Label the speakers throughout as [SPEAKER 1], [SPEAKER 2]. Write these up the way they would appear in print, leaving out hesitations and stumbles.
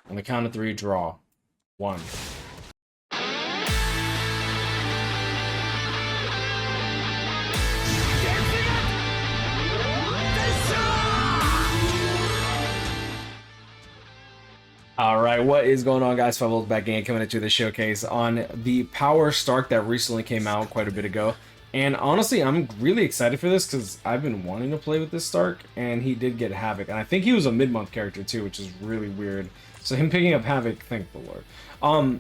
[SPEAKER 1] On the count of three, draw. One. All right, what is going on, guys? Fabulous back again, coming at you with a showcase on the Power Stark that recently came out quite a bit ago. And honestly, I'm really excited for this because I've been wanting to play with this Stark, and he did get Havoc. And I think he was a mid-month character too, which is really weird. So him picking up Havoc, thank the Lord.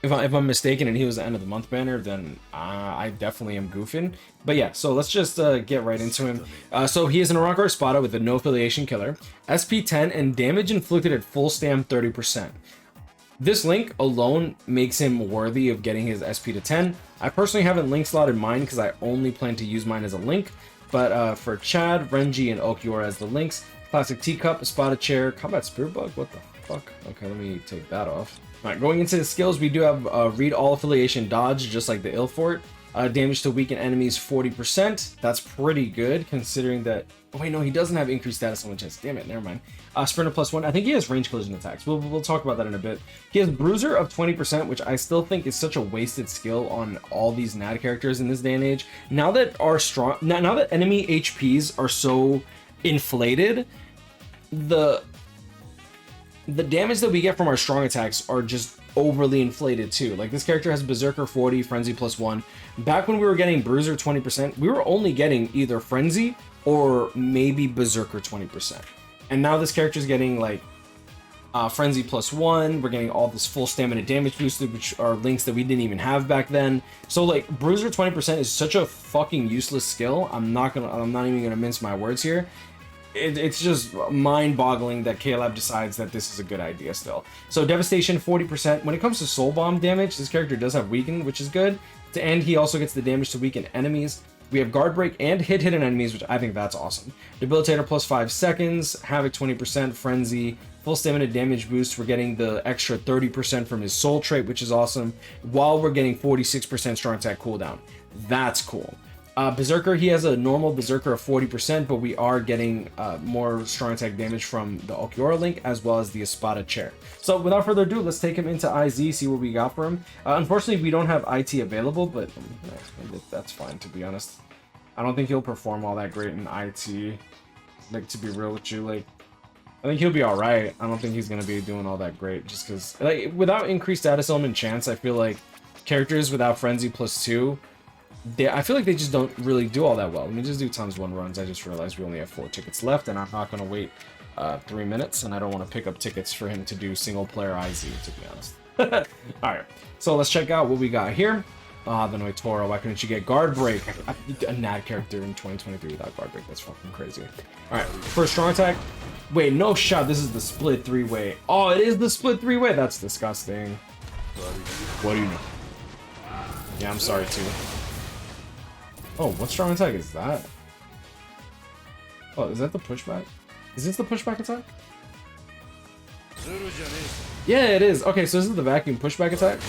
[SPEAKER 1] If I'm mistaken and he was the end of the month banner, then I definitely am goofing. But yeah, so let's just get right into him. So he is an Aronkar Spada with a no affiliation killer, SP 10, and damage inflicted at full stam 30%. This link alone makes him worthy of getting his SP to 10. I personally haven't link slotted mine because I only plan to use mine as a link. But for Chad, Renji, and Okiora as the links, Classic Teacup, Spada Chair, Combat Spirit Bug, what the fuck? Okay, let me take that off. Alright, going into the skills, we do have read all affiliation dodge, just like the Ilfort. Damage to weaken enemies 40%. That's pretty good, considering that... Oh, wait, no, he doesn't have increased status on the chest. Damn it, never mind. Sprinter +1. I think he has range collision attacks. We'll talk about that in a bit. He has Bruiser of 20%, which I still think is such a wasted skill on all these NAD characters in this day and age. Now that our strong... Now that enemy HPs are so inflated, the damage that we get from our strong attacks are just overly inflated too. Like, this character has Berserker 40, Frenzy +1. Back when we were getting Bruiser 20%, we were only getting either Frenzy or maybe Berserker 20%. And now this character is getting like Frenzy +1. We're getting all this full stamina damage boosted, which are links that we didn't even have back then. So like, Bruiser 20% is such a fucking useless skill. I'm not even gonna mince my words here. It's just mind-boggling that KLab decides that this is a good idea still. So Devastation 40%. When it comes to Soul Bomb damage, this character does have Weaken, which is good. And he also gets the damage to weaken enemies. We have Guard Break and hit hidden enemies, which I think that's awesome. Debilitator +5 seconds, Havoc 20%, Frenzy, full stamina damage boost. We're getting the extra 30% from his Soul trait, which is awesome, while we're getting 46% strong attack cooldown. That's cool. Berserker, he has a normal Berserker of 40%, but we are getting more strong attack damage from the Okiora link as well as the Espada chair. So without further ado, let's take him into IZ, see what we got for him. Unfortunately, we don't have IT available, but that's fine, to be honest. I don't think he'll perform all that great in IT, like, to be real with you. Like, I think he'll be alright. I don't think he's going to be doing all that great, just because, like, without increased status element chance, I feel like characters without Frenzy +2, I feel like they just don't really do all that well. Let me just do ×1 runs. I just realized we only have 4 tickets left, and I'm not going to wait 3 minutes, and I don't want to pick up tickets for him to do single player IZ, to be honest. Alright, so let's check out what we got here. The Noitora, why couldn't you get Guard Break? A NAD character in 2023 without Guard Break, that's fucking crazy. Alright, first strong attack. Wait, no shot, this is the split 3-way. Oh, it is the split 3-way? That's disgusting. What do you know? Yeah, I'm sorry too. Oh, what strong attack is that? Oh, is that the pushback? Is this the pushback attack? Yeah, it is. Okay, so this is the vacuum pushback attack.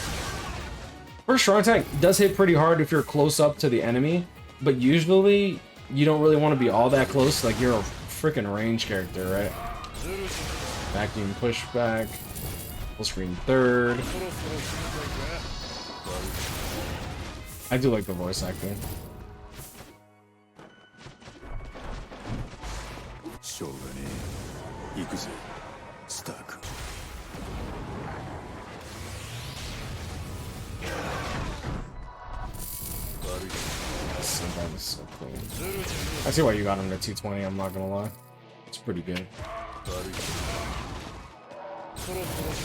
[SPEAKER 1] First strong attack does hit pretty hard if you're close up to the enemy, but usually you don't really want to be all that close. Like, you're a freaking range character, right? Vacuum pushback. Full screen third. I do like the voice acting. So clean. I see why you got him to T20, I'm not gonna lie. It's pretty good.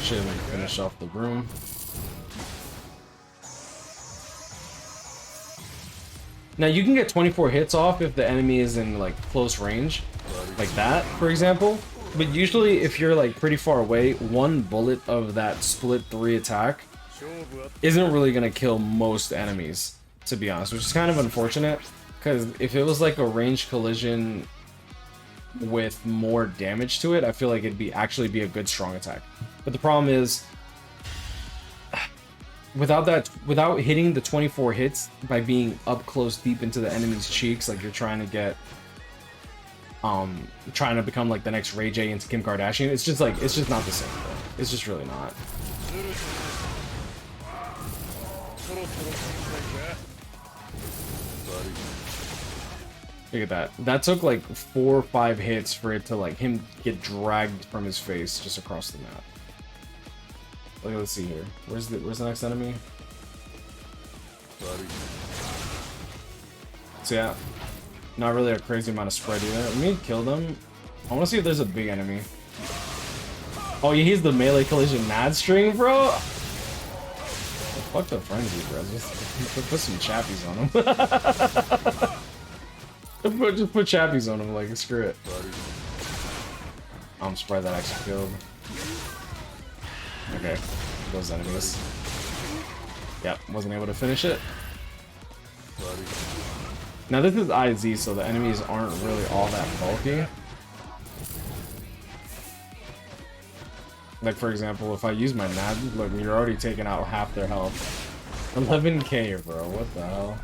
[SPEAKER 1] Should finish off the room. Now you can get 24 hits off if the enemy is in like close range, like that, for example. But usually if you're like pretty far away, one bullet of that split 3 attack isn't really gonna kill most enemies, to be honest, which is kind of unfortunate. Because if it was like a range collision with more damage to it, I feel like it'd actually be a good strong attack. But the problem is, without hitting the 24 hits by being up close deep into the enemy's cheeks, like you're trying to get trying to become like the next Ray J into Kim Kardashian, it's just not the same, bro. It's just really not. Look at that. That took like 4 or 5 hits for it to like him get dragged from his face just across the map. Okay, let's see here. Where's the next enemy? So yeah, not really a crazy amount of spread either. Let me kill them. I want to see if there's a big enemy. Oh yeah, he's the melee collision mad string, bro. Fuck the frenzy, bro. Just put some chappies on him. Just put chappies on him, like, screw it. I'm surprised that actually killed. Okay, those enemies. Yep, wasn't able to finish it. Now this is IZ, so the enemies aren't really all that bulky. Like, for example, if I use my NAD, look, you're already taking out half their health. 11k, bro, what the hell?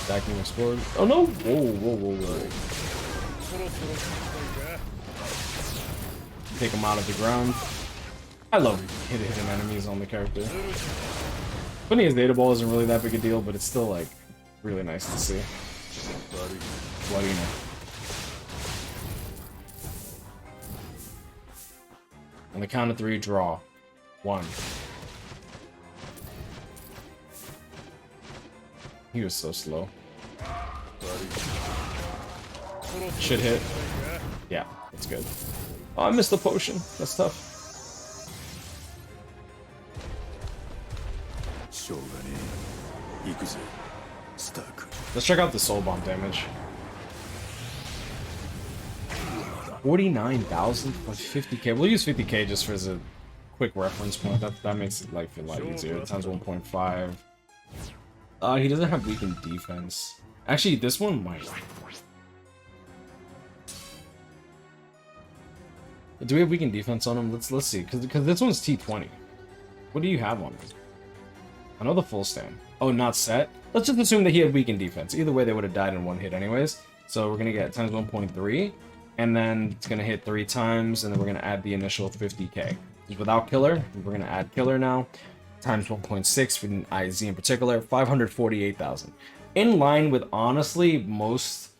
[SPEAKER 1] Stacking explode. Oh no! Whoa. Take them out of the ground. I love hitting enemies on the character. Putting his data ball isn't really that big a deal, but it's still, like, really nice to see. Bloody no. On the count of 3, draw. 1. He was so slow. Should hit. Yeah, that's good. Oh, I missed the potion. That's tough. Let's check out the soul bomb damage. 49,000 plus 50k. We'll use 50k just for as a quick reference point. That makes it life a lot easier. Times 1.5. He doesn't have weakened defense. Actually, this one might. Do we have weakened defense on him? Let's see, because this one's T20. What do you have on him? I know the full stand. Oh, not set. Let's just assume that he had weakened defense. Either way, they would have died in 1 hit anyways. So we're gonna get times 1.3, and then it's gonna hit 3 times, and then we're gonna add the initial 50k. Without killer, we're gonna add killer now. Times 1.6 for the IZ in particular, 548,000. In line with, honestly, most...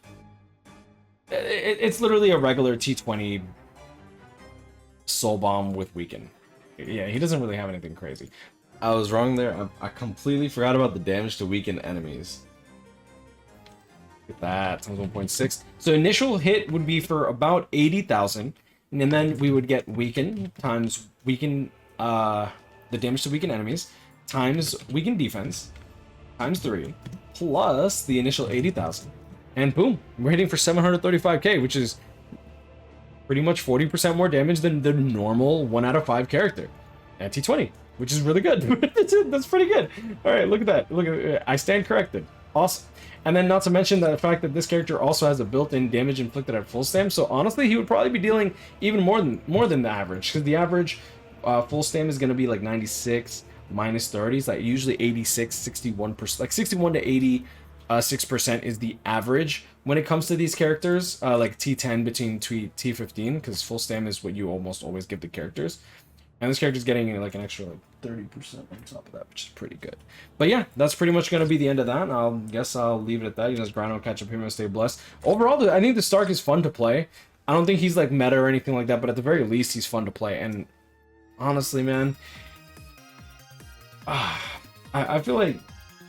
[SPEAKER 1] It's literally a regular T20 soul bomb with weaken. Yeah, he doesn't really have anything crazy. I was wrong there. I completely forgot about the damage to weaken enemies. Look at that, times 1.6. So initial hit would be for about 80,000, and then we would get weaken times weaken, the damage to weaken enemies, times weaken defense, times 3, plus the initial 80,000. And boom, we're hitting for 735k, which is pretty much 40% more damage than the normal 1 out of 5 character at T20, which is really good. That's pretty good. All right, look at that. Look at it. I stand corrected. Awesome. And then not to mention the fact that this character also has a built-in damage inflicted at full stam. So honestly, he would probably be dealing even more than the average, because the average full stam is going to be like 96 minus 30. It's like usually 86, 61%, like 61 to 86% is the average when it comes to these characters, like T10 between T15, because full stam is what you almost always give the characters. And this character's getting like an extra like 30% on top of that, which is pretty good. But yeah, that's pretty much going to be the end of that. I guess I'll leave it at that. You guys grind on, catch up here, and stay blessed. Overall, I think the Stark is fun to play. I don't think he's like meta or anything like that, but at the very least, he's fun to play. And honestly, man, I feel like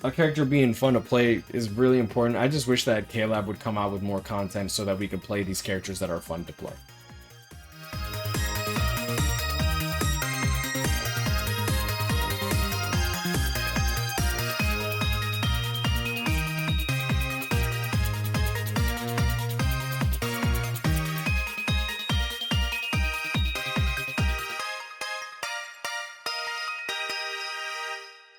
[SPEAKER 1] a character being fun to play is really important. I just wish that KLab would come out with more content so that we could play these characters that are fun to play.